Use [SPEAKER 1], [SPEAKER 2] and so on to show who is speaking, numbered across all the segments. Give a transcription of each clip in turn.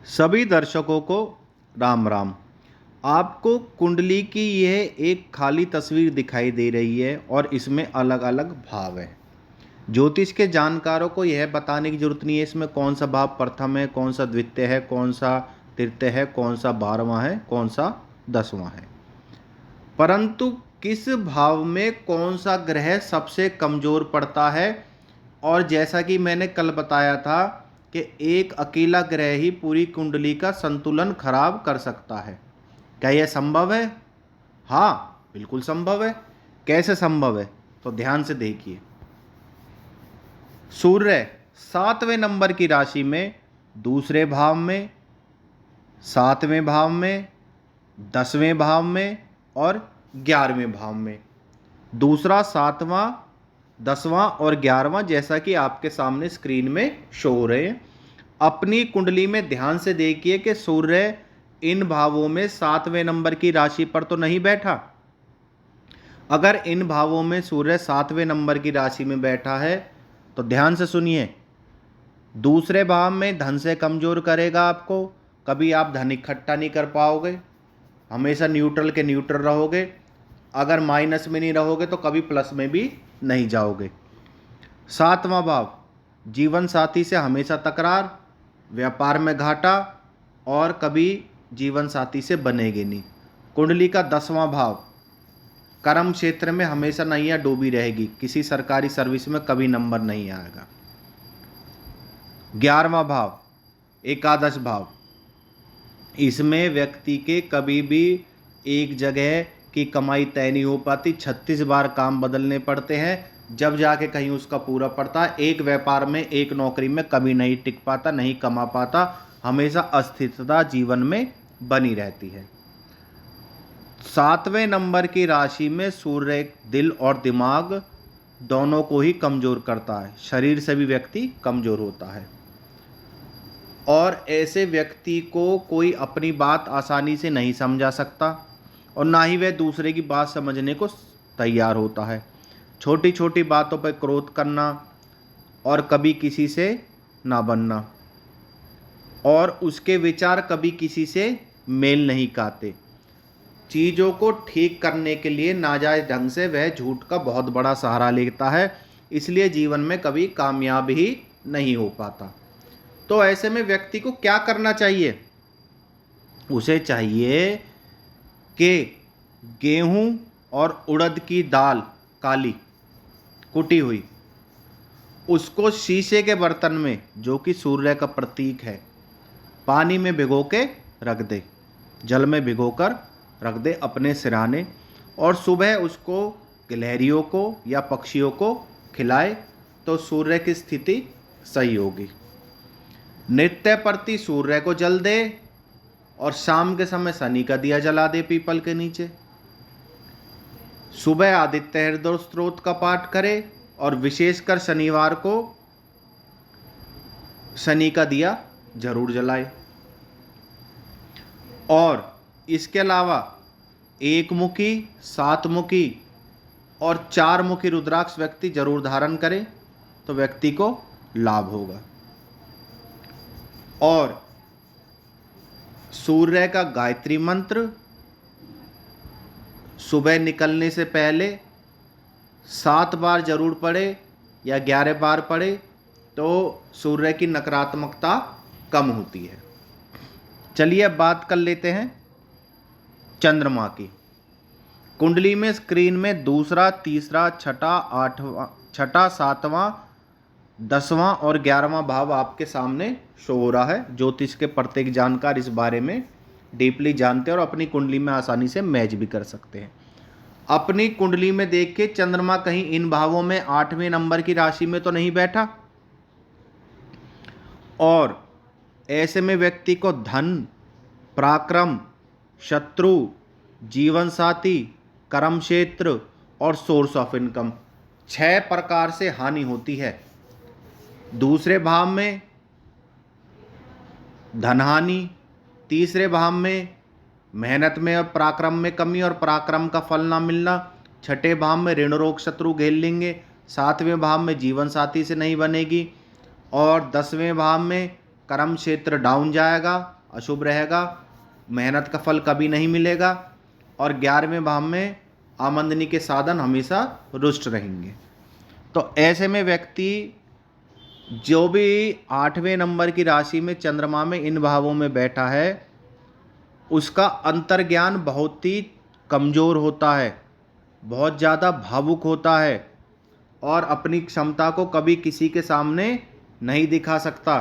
[SPEAKER 1] सभी दर्शकों को राम राम। आपको कुंडली की यह एक खाली तस्वीर दिखाई दे रही है और इसमें अलग अलग भाव हैं। ज्योतिष के जानकारों को यह बताने की जरूरत नहीं है इसमें कौन सा भाव प्रथम है, कौन सा द्वितीय है, कौन सा तृतीय है, कौन सा 12वां है, कौन सा 10वां है। परंतु किस भाव में कौन सा ग्रह सबसे कमजोर पड़ता है, और जैसा कि मैंने कल बताया था कि एक अकेला ग्रह ही पूरी कुंडली का संतुलन खराब कर सकता है। क्या यह संभव है? हाँ, बिल्कुल संभव है। कैसे संभव है? तो ध्यान से देखिए। सूर्य 7वें नंबर की राशि में, दूसरे भाव में, 7वें भाव में, 10वें भाव में और 11वें भाव में। दूसरा, 7वां, 10वां और 11वां जैसा कि आपके सामने स्क्रीन में शो हो रहे हैं। अपनी कुंडली में ध्यान से देखिए कि सूर्य इन भावों में 7वें नंबर की राशि पर तो नहीं बैठा। अगर इन भावों में सूर्य 7वें नंबर की राशि में बैठा है तो ध्यान से सुनिए, दूसरे भाव में धन से कमजोर करेगा आपको। कभी आप धन इकट्ठा नहीं कर पाओगे, हमेशा न्यूट्रल के न्यूट्रल रहोगे। अगर माइनस में नहीं रहोगे तो कभी प्लस में भी नहीं जाओगे। 7वां भाव, जीवन साथी से हमेशा तकरार, व्यापार में घाटा और कभी जीवन साथी से बनेगी नहीं। कुंडली का 10वां भाव, कर्म क्षेत्र में हमेशा नैया डूबी रहेगी, किसी सरकारी सर्विस में कभी नंबर नहीं आएगा। 11वां भाव, एकादश भाव, इसमें व्यक्ति के कभी भी एक जगह की कमाई तय नहीं हो पाती, 36 बार काम बदलने पड़ते हैं जब जाके कहीं उसका पूरा पड़ता है। एक व्यापार में, एक नौकरी में कभी नहीं टिक पाता, नहीं कमा पाता, हमेशा अस्थिरता जीवन में बनी रहती है। 7वें नंबर की राशि में सूर्य दिल और दिमाग दोनों को ही कमजोर करता है, शरीर से भी व्यक्ति कमजोर होता है और ऐसे व्यक्ति को कोई अपनी बात आसानी से नहीं समझा सकता और ना ही वह दूसरे की बात समझने को तैयार होता है। छोटी छोटी बातों पर क्रोध करना और कभी किसी से ना बनना, और उसके विचार कभी किसी से मेल नहीं खाते। चीज़ों को ठीक करने के लिए नाजायज ढंग से वह झूठ का बहुत बड़ा सहारा लेता है, इसलिए जीवन में कभी कामयाब ही नहीं हो पाता। तो ऐसे में व्यक्ति को क्या करना चाहिए? उसे चाहिए कि गेहूं और उड़द की दाल काली कुटी हुई, उसको शीशे के बर्तन में, जो कि सूर्य का प्रतीक है, पानी में भिगो के रख दे, जल में भिगोकर रख दे अपने सिरहाने, और सुबह उसको गिलहरियों को या पक्षियों को खिलाए तो सूर्य की स्थिति सही होगी। नित्य प्रति सूर्य को जल दे और शाम के समय शनि का दिया जला दे पीपल के नीचे। सुबह आदित्य हृदय स्त्रोत का पाठ करे और विशेषकर शनिवार को शनि का दिया जरूर जलाए। और इसके अलावा एक मुखी, 7 मुखी और 4 मुखी रुद्राक्ष व्यक्ति जरूर धारण करे तो व्यक्ति को लाभ होगा। और सूर्य का गायत्री मंत्र सुबह निकलने से पहले 7 बार जरूर पढ़े या 11 बार पढ़े तो सूर्य की नकारात्मकता कम होती है। चलिए अब बात कर लेते हैं चंद्रमा की। कुंडली में स्क्रीन में दूसरा, तीसरा, छठा, 7वां, 10वां और 11वां भाव आपके सामने शो हो रहा है। ज्योतिष के प्रत्येक जानकार इस बारे में डीपली जानते हैं और अपनी कुंडली में आसानी से मैच भी कर सकते हैं। अपनी कुंडली में देख के चंद्रमा कहीं इन भावों में 8वें नंबर की राशि में तो नहीं बैठा, और ऐसे में व्यक्ति को धन, पराक्रम, शत्रु, जीवन साथी, कर्म क्षेत्र और सोर्स ऑफ इनकम 6 प्रकार से हानि होती है। दूसरे भाव में धनहानि, तीसरे भाव में मेहनत में और पराक्रम में कमी और पराक्रम का फल ना मिलना, छठे भाव में ऋण रोग शत्रु घेर लेंगे, 7वें भाव में जीवन साथी से नहीं बनेगी और 10वें भाव में कर्म क्षेत्र डाउन जाएगा, अशुभ रहेगा, मेहनत का फल कभी नहीं मिलेगा। और 11वें भाव में आमदनी के साधन हमेशा रुष्ट रहेंगे। तो ऐसे में व्यक्ति जो भी 8वें नंबर की राशि में चंद्रमा में इन भावों में बैठा है, उसका अंतर्ज्ञान बहुत ही कमज़ोर होता है, बहुत ज़्यादा भावुक होता है और अपनी क्षमता को कभी किसी के सामने नहीं दिखा सकता।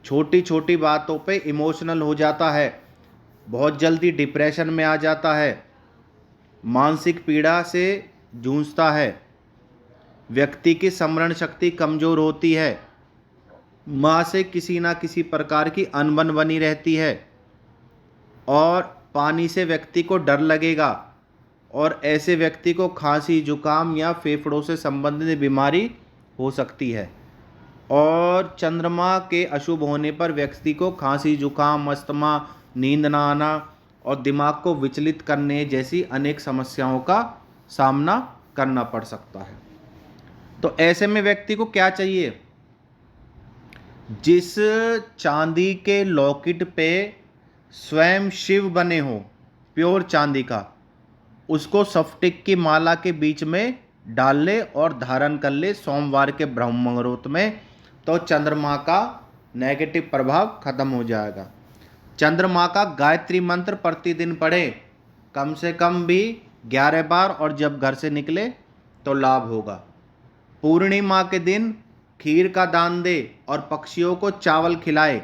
[SPEAKER 1] छोटी छोटी बातों पे इमोशनल हो जाता है, बहुत जल्दी डिप्रेशन में आ जाता है, मानसिक पीड़ा से जूझता है, व्यक्ति की स्मरण शक्ति कमज़ोर होती है, माँ से किसी ना किसी प्रकार की अनबन बनी रहती है और पानी से व्यक्ति को डर लगेगा और ऐसे व्यक्ति को खांसी, जुकाम या फेफड़ों से संबंधित बीमारी हो सकती है। और चंद्रमा के अशुभ होने पर व्यक्ति को खांसी, जुकाम, अस्थमा, नींद न आना और दिमाग को विचलित करने जैसी अनेक समस्याओं का सामना करना पड़ सकता है। तो ऐसे में व्यक्ति को क्या चाहिए? जिस चांदी के लॉकेट पे स्वयं शिव बने हो, प्योर चांदी का, उसको स्फटिक की माला के बीच में डाल ले और धारण कर ले सोमवार के ब्रह्म मुहूर्त में, तो चंद्रमा का नेगेटिव प्रभाव खत्म हो जाएगा। चंद्रमा का गायत्री मंत्र प्रतिदिन पढ़े, कम से कम भी 11 बार, और जब घर से निकले तो लाभ होगा। पूर्णिमा के दिन खीर का दान दे और पक्षियों को चावल खिलाए,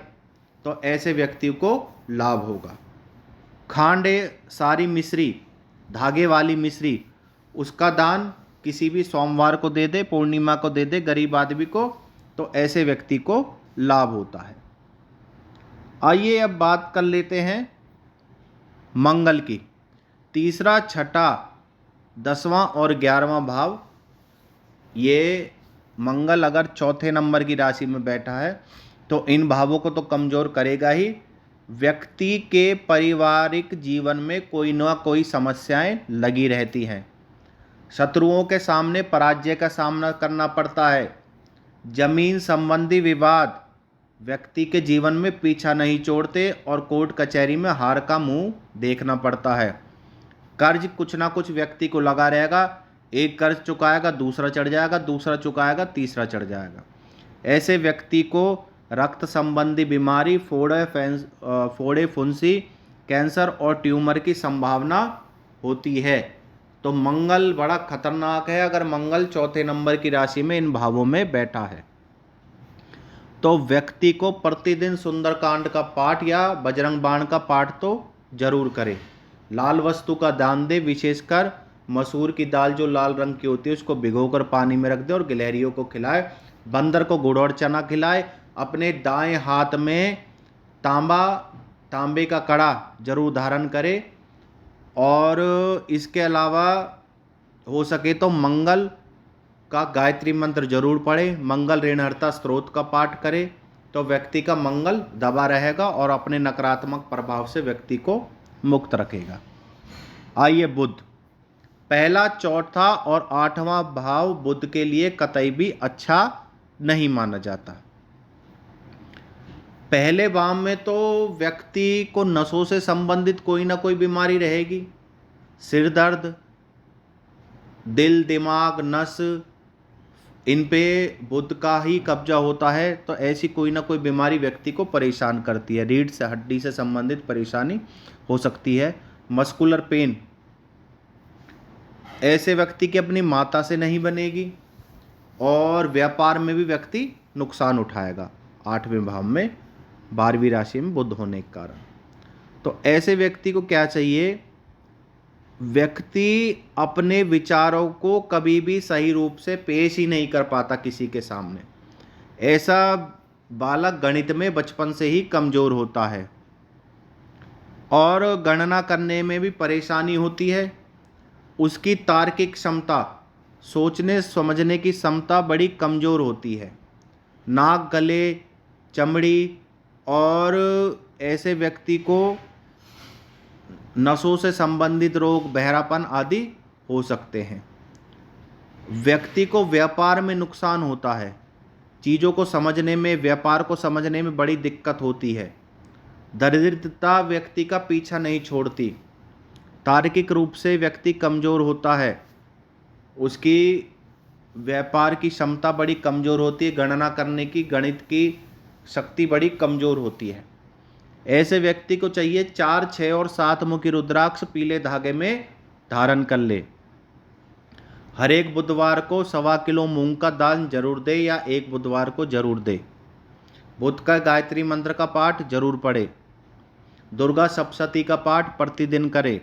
[SPEAKER 1] तो ऐसे व्यक्ति को लाभ होगा। खांडे सारी मिश्री, धागे वाली मिश्री, उसका दान किसी भी सोमवार को दे दे, पूर्णिमा को दे दे गरीब आदमी को, तो ऐसे व्यक्ति को लाभ होता है। आइए अब बात कर लेते हैं मंगल की। तीसरा, छठा, 10वां और 11वां भाव, ये मंगल अगर चौथे नंबर की राशि में बैठा है तो इन भावों को तो कमज़ोर करेगा ही। व्यक्ति के पारिवारिक जीवन में कोई ना कोई समस्याएं लगी रहती हैं, शत्रुओं के सामने पराजय का सामना करना पड़ता है, जमीन संबंधी विवाद व्यक्ति के जीवन में पीछा नहीं छोड़ते और कोर्ट कचहरी में हार का मुंह देखना पड़ता है। कर्ज कुछ ना कुछ व्यक्ति को लगा रहेगा, एक कर्ज चुकाएगा दूसरा चढ़ जाएगा, दूसरा चुकाएगा तीसरा चढ़ जाएगा। ऐसे व्यक्ति को रक्त संबंधी बीमारी, फोड़े फुंसी, कैंसर और ट्यूमर की संभावना होती है। तो मंगल बड़ा खतरनाक है। अगर मंगल चौथे नंबर की राशि में इन भावों में बैठा है तो व्यक्ति को प्रतिदिन सुंदरकांड का पाठ या बजरंग बाण का पाठ तो जरूर करे। लाल वस्तु का दान दे, विशेषकर मसूर की दाल जो लाल रंग की होती है उसको भिगोकर पानी में रख दे और गिलहरियों को खिलाए। बंदर को गुड़ और चना खिलाए। अपने दाएं हाथ में तांबे का कड़ा जरूर धारण करे। और इसके अलावा हो सके तो मंगल का गायत्री मंत्र जरूर पढ़े। मंगल ऋणहर्ता स्त्रोत का पाठ करे तो व्यक्ति का मंगल दबा रहेगा और अपने नकारात्मक प्रभाव से व्यक्ति को मुक्त रखेगा। आइए बुध, पहला, चौथा और 8वां भाव बुध के लिए कतई भी अच्छा नहीं माना जाता। पहले भाव में तो व्यक्ति को नसों से संबंधित कोई ना कोई बीमारी रहेगी, सिर दर्द, दिल, दिमाग, नस, इन पे बुध का ही कब्जा होता है, तो ऐसी कोई ना कोई बीमारी व्यक्ति को परेशान करती है। रीढ़ से हड्डी से संबंधित परेशानी हो सकती है। मस्कुलर पेन ऐसे व्यक्ति की अपनी माता से नहीं बनेगी और व्यापार में भी व्यक्ति नुकसान उठाएगा 8वें भाव में 12वीं राशि में बुध होने के कारण। तो ऐसे व्यक्ति को क्या चाहिए? व्यक्ति अपने विचारों को कभी भी सही रूप से पेश ही नहीं कर पाता किसी के सामने। ऐसा बालक गणित में बचपन से ही कमज़ोर होता है और गणना करने में भी परेशानी होती है। उसकी तार्किक क्षमता, सोचने समझने की क्षमता बड़ी कमज़ोर होती है। नाक, गले, चमड़ी और ऐसे व्यक्ति को नसों से संबंधित रोग, बहरापन आदि हो सकते हैं। व्यक्ति को व्यापार में नुकसान होता है, चीज़ों को समझने में, व्यापार को समझने में बड़ी दिक्कत होती है। दरिद्रता व्यक्ति का पीछा नहीं छोड़ती। तार्किक रूप से व्यक्ति कमज़ोर होता है, उसकी व्यापार की क्षमता बड़ी कमज़ोर होती है, गणना करने की, गणित की शक्ति बड़ी कमज़ोर होती है। ऐसे व्यक्ति को चाहिए 4, 6 और 7 मुखी रुद्राक्ष पीले धागे में धारण कर ले। हर एक बुधवार को 1.25 किलो मूंग का दान जरूर दे, या एक बुधवार को जरूर दे। बुध का गायत्री मंत्र का पाठ जरूर पढ़े। दुर्गा सप्तशती का पाठ प्रतिदिन करे।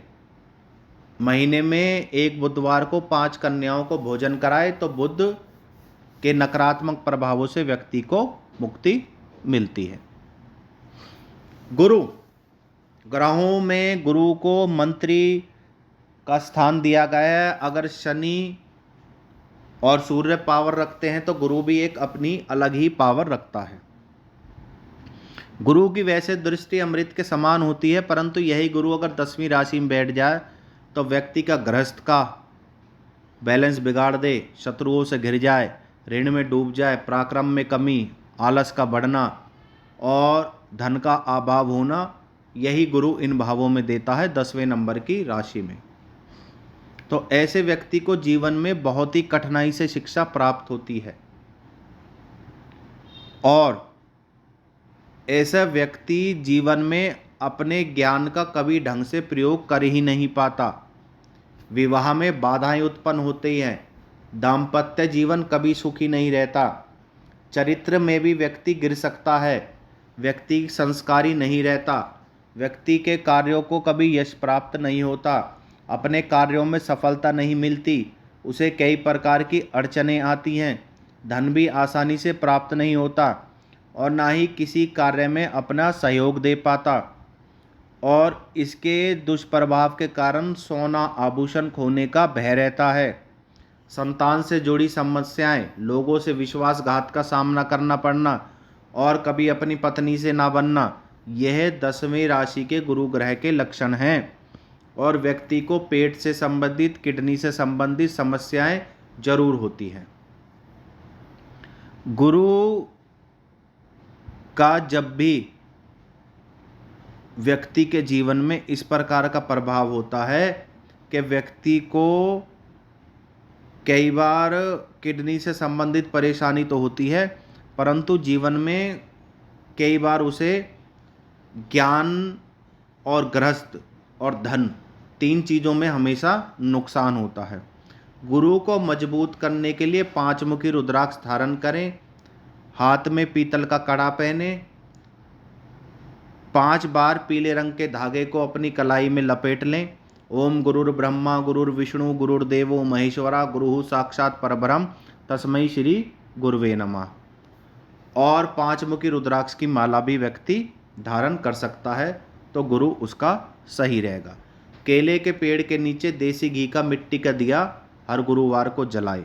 [SPEAKER 1] महीने में एक बुधवार को 5 कन्याओं को भोजन कराए तो बुध के नकारात्मक प्रभावों से व्यक्ति को मुक्ति मिलती है। गुरु, ग्रहों में गुरु को मंत्री का स्थान दिया गया है। अगर शनि और सूर्य पावर रखते हैं तो गुरु भी एक अपनी अलग ही पावर रखता है। गुरु की वैसे दृष्टि अमृत के समान होती है, परंतु यही गुरु अगर 10वीं राशि में बैठ जाए तो व्यक्ति का गृहस्थ का बैलेंस बिगाड़ दे, शत्रुओं से घिर जाए, ऋण में डूब जाए, पराक्रम में कमी, आलस का बढ़ना और धन का अभाव होना, यही गुरु इन भावों में देता है 10वें नंबर की राशि में। तो ऐसे व्यक्ति को जीवन में बहुत ही कठिनाई से शिक्षा प्राप्त होती है और ऐसा व्यक्ति जीवन में अपने ज्ञान का कभी ढंग से प्रयोग कर ही नहीं पाता। विवाह में बाधाएं उत्पन्न होती हैं, दाम्पत्य जीवन कभी सुखी नहीं रहता, चरित्र में भी व्यक्ति गिर सकता है, व्यक्ति संस्कारी नहीं रहता, व्यक्ति के कार्यों को कभी यश प्राप्त नहीं होता, अपने कार्यों में सफलता नहीं मिलती, उसे कई प्रकार की अड़चनें आती हैं, धन भी आसानी से प्राप्त नहीं होता और ना ही किसी कार्य में अपना सहयोग दे पाता और इसके दुष्प्रभाव के कारण सोना आभूषण खोने का भय रहता है। संतान से जुड़ी समस्याएं, लोगों से विश्वासघात का सामना करना पड़ना और कभी अपनी पत्नी से ना बनना, यह 10वीं राशि के गुरु ग्रह के लक्षण हैं। और व्यक्ति को पेट से संबंधित, किडनी से संबंधित समस्याएं जरूर होती हैं। गुरु का जब भी व्यक्ति के जीवन में इस प्रकार का प्रभाव होता है कि व्यक्ति को कई बार किडनी से संबंधित परेशानी तो होती है, परंतु जीवन में कई बार उसे ज्ञान और गृहस्थ और धन, 3 चीज़ों में हमेशा नुकसान होता है। गुरु को मजबूत करने के लिए 5 मुखी रुद्राक्ष धारण करें, हाथ में पीतल का कड़ा पहने, 5 बार पीले रंग के धागे को अपनी कलाई में लपेट लें। ओम गुरुर्ब्रह्मा गुरुर्विष्णु गुरुर्देवो महेश्वरा गुरु साक्षात परब्रह्म तस्मै श्री गुरुवे नमः। और 5 मुखी रुद्राक्ष की माला भी व्यक्ति धारण कर सकता है तो गुरु उसका सही रहेगा। केले के पेड़ के नीचे देसी घी का मिट्टी का दिया हर गुरुवार को जलाए।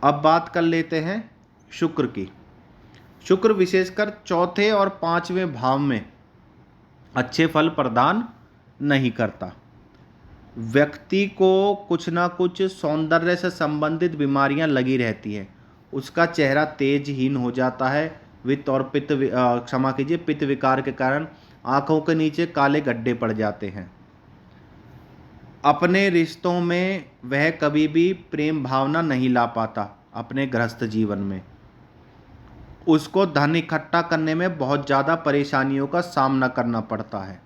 [SPEAKER 1] अब बात कर लेते हैं शुक्र की। शुक्र विशेषकर 4थे और 5वें भाव में अच्छे फल प्रदान नहीं करता। व्यक्ति को कुछ ना कुछ सौंदर्य से संबंधित बीमारियां लगी रहती हैं, उसका चेहरा तेजहीन हो जाता है, वित्त और पित्त विकार के कारण आंखों के नीचे काले गड्ढे पड़ जाते हैं। अपने रिश्तों में वह कभी भी प्रेम भावना नहीं ला पाता। अपने गृहस्थ जीवन में उसको धन इकट्ठा करने में बहुत ज़्यादा परेशानियों का सामना करना पड़ता है।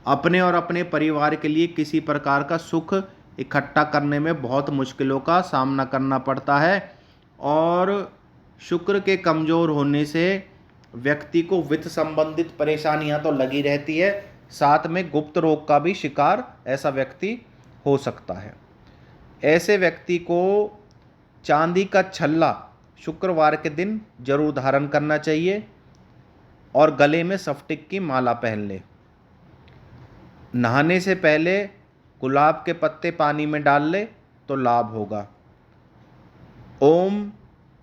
[SPEAKER 1] अपने और अपने परिवार के लिए किसी प्रकार का सुख इकट्ठा करने में बहुत मुश्किलों का सामना करना पड़ता है और शुक्र के कमज़ोर होने से व्यक्ति को वित्त संबंधित परेशानियां तो लगी रहती है, साथ में गुप्त रोग का भी शिकार ऐसा व्यक्ति हो सकता है। ऐसे व्यक्ति को चांदी का छल्ला शुक्रवार के दिन जरूर धारण करना चाहिए और गले में स्फटिक की माला पहन ले। नहाने से पहले गुलाब के पत्ते पानी में डाल ले तो लाभ होगा। ओम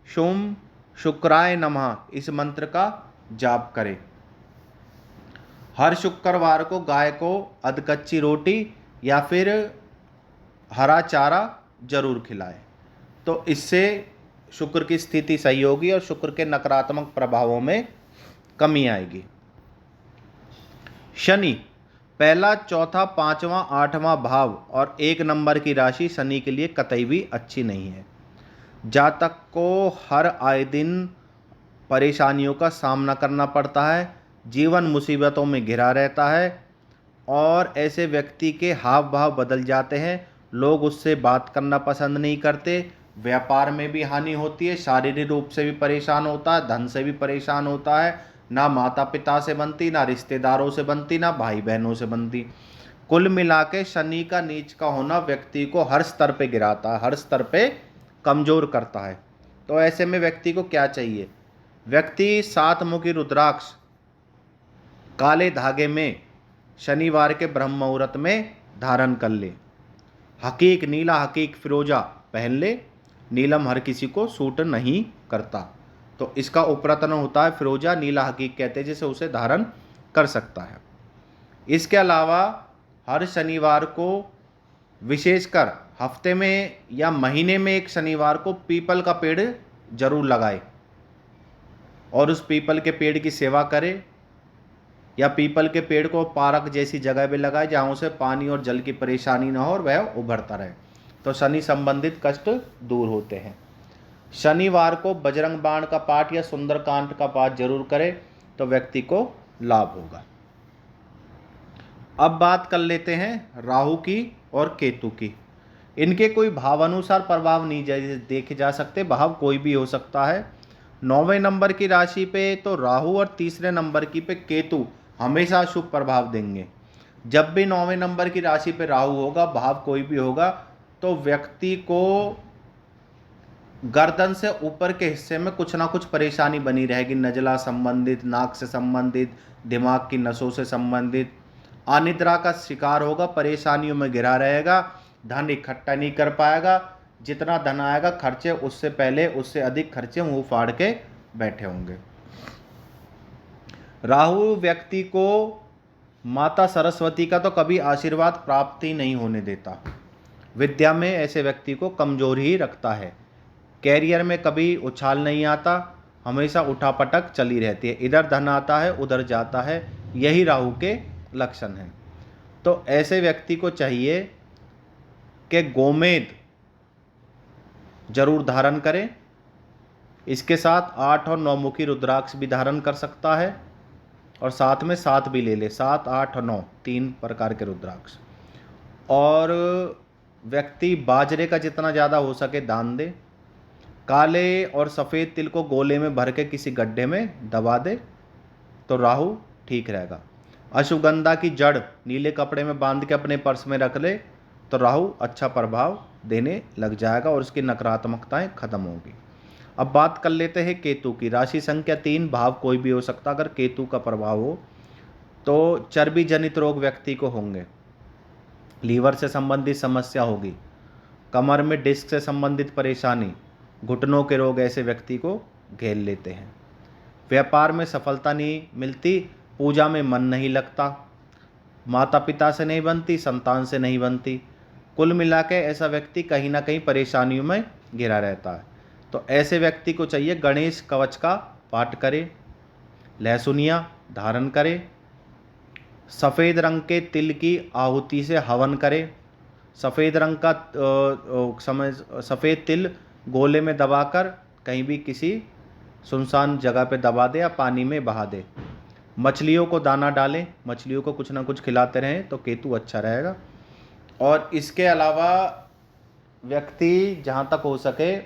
[SPEAKER 1] शुम शुक्राय नमः इस मंत्र का जाप करें। हर शुक्रवार को गाय को अधकच्ची रोटी या फिर हरा चारा जरूर खिलाएं, तो इससे शुक्र की स्थिति सही होगी और शुक्र के नकारात्मक प्रभावों में कमी आएगी। शनि, पहला, चौथा, पांचवा, आठवां भाव और 1 नंबर की राशि शनि के लिए कतई भी अच्छी नहीं है। जातक को हर आए दिन परेशानियों का सामना करना पड़ता है, जीवन मुसीबतों में घिरा रहता है और ऐसे व्यक्ति के हाव भाव बदल जाते हैं। लोग उससे बात करना पसंद नहीं करते, व्यापार में भी हानि होती है, शारीरिक रूप से भी परेशान होता है, धन से भी परेशान होता है, ना माता पिता से बनती, ना रिश्तेदारों से बनती, ना भाई बहनों से बनती। कुल मिला के शनि का नीच का होना व्यक्ति को हर स्तर पे गिराता है, हर स्तर पे कमज़ोर करता है। तो ऐसे में व्यक्ति को क्या चाहिए? व्यक्ति 7 मुखी रुद्राक्ष काले धागे में शनिवार के ब्रह्म मुहूर्त में धारण कर ले। हकीक नीला, हकीक फिरोजा पहन ले। नीलम हर किसी को सूट नहीं करता, तो इसका उपरत्न होता है फिरोजा, नीला हकीक कहते हैं, जिसे उसे धारण कर सकता है। इसके अलावा हर शनिवार को, विशेषकर हफ्ते में या महीने में एक शनिवार को, पीपल का पेड़ जरूर लगाए और उस पीपल के पेड़ की सेवा करे, या पीपल के पेड़ को पार्क जैसी जगह पे लगाए जहाँ उसे पानी और जल की परेशानी ना हो और वह उभरता रहे, तो शनि संबंधित कष्ट दूर होते हैं। शनिवार को बजरंग बाण का पाठ या सुंदरकांड का पाठ जरूर करे तो व्यक्ति को लाभ होगा। अब बात कर लेते हैं राहु की और केतु की। इनके कोई भावानुसार प्रभाव नहीं देखे जा सकते, भाव कोई भी हो सकता है। 9वें नंबर की राशि पे तो राहु और 3रे नंबर की पे केतु हमेशा शुभ प्रभाव देंगे। जब भी 9वें नंबर की राशि पे राहु होगा, भाव कोई भी होगा, तो व्यक्ति को गर्दन से ऊपर के हिस्से में कुछ ना कुछ परेशानी बनी रहेगी, नजला संबंधित, नाक से संबंधित, दिमाग की नसों से संबंधित। अनिद्रा का शिकार होगा, परेशानियों में घिरा रहेगा, धन इकट्ठा नहीं कर पाएगा, जितना धन आएगा खर्चे उससे पहले उससे अधिक खर्चे मुंह फाड़ के बैठे होंगे। राहु व्यक्ति को माता सरस्वती का तो कभी आशीर्वाद प्राप्त ही नहीं होने देता। विद्या में ऐसे व्यक्ति को कमजोर ही रखता है। कैरियर में कभी उछाल नहीं आता, हमेशा उठापटक चली रहती है, इधर धन आता है उधर जाता है, यही राहु के लक्षण हैं। तो ऐसे व्यक्ति को चाहिए कि गोमेद जरूर धारण करें। इसके साथ 8 और 9 मुखी रुद्राक्ष भी धारण कर सकता है और साथ में 7 भी ले ले, 7, 8 और 9, 3 प्रकार के रुद्राक्ष। और व्यक्ति बाजरे का जितना ज़्यादा हो सके दान दे। काले और सफ़ेद तिल को गोले में भर के किसी गड्ढे में दबा दे तो राहु ठीक रहेगा। अश्वगंधा की जड़ नीले कपड़े में बांध के अपने पर्स में रख ले तो राहु अच्छा प्रभाव देने लग जाएगा और उसकी नकारात्मकताएं खत्म होगी। अब बात कर लेते हैं केतु की। राशि संख्या 3, भाव कोई भी हो सकता। अगर केतु का प्रभाव हो तो चर्बी जनित रोग व्यक्ति को होंगे, लीवर से संबंधित समस्या होगी, कमर में डिस्क से संबंधित परेशानी, घुटनों के रोग ऐसे व्यक्ति को घेर लेते हैं। व्यापार में सफलता नहीं मिलती, पूजा में मन नहीं लगता, माता पिता से नहीं बनती, संतान से नहीं बनती। कुल मिला के ऐसा व्यक्ति कहीं ना कहीं परेशानियों में घिरा रहता है। तो ऐसे व्यक्ति को चाहिए गणेश कवच का पाठ करे, लहसुनिया धारण करे, सफ़ेद रंग के तिल की आहुति से हवन करे, सफ़ेद रंग का सफ़ेद तिल गोले में दबाकर कहीं भी किसी सुनसान जगह पे दबा दे या पानी में बहा दे। मछलियों को दाना डालें, मछलियों को कुछ ना कुछ खिलाते रहें तो केतु अच्छा रहेगा। और इसके अलावा व्यक्ति जहाँ तक हो सके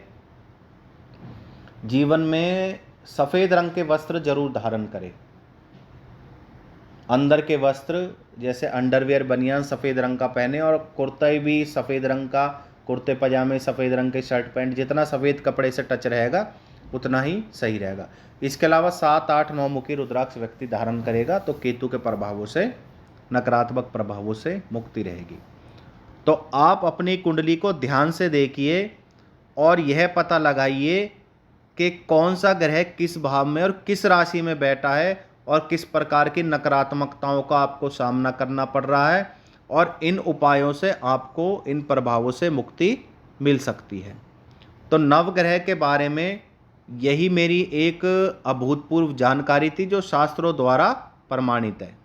[SPEAKER 1] जीवन में सफ़ेद रंग के वस्त्र जरूर धारण करे। अंदर के वस्त्र जैसे अंडरवियर, बनियान सफ़ेद रंग का पहने और कुर्ता भी सफ़ेद रंग का, कुर्ते पजामे सफ़ेद रंग के, शर्ट पैंट, जितना सफ़ेद कपड़े से टच रहेगा उतना ही सही रहेगा। इसके अलावा 7, 8, 9 मुखी रुद्राक्ष व्यक्ति धारण करेगा तो केतु के प्रभावों से, नकारात्मक प्रभावों से मुक्ति रहेगी। तो आप अपनी कुंडली को ध्यान से देखिए और यह पता लगाइए कि कौन सा ग्रह किस भाव में और किस राशि में बैठा है और किस प्रकार की नकारात्मकताओं का आपको सामना करना पड़ रहा है, और इन उपायों से आपको इन प्रभावों से मुक्ति मिल सकती है। तो नवग्रह के बारे में यही मेरी एक अभूतपूर्व जानकारी थी जो शास्त्रों द्वारा प्रमाणित है।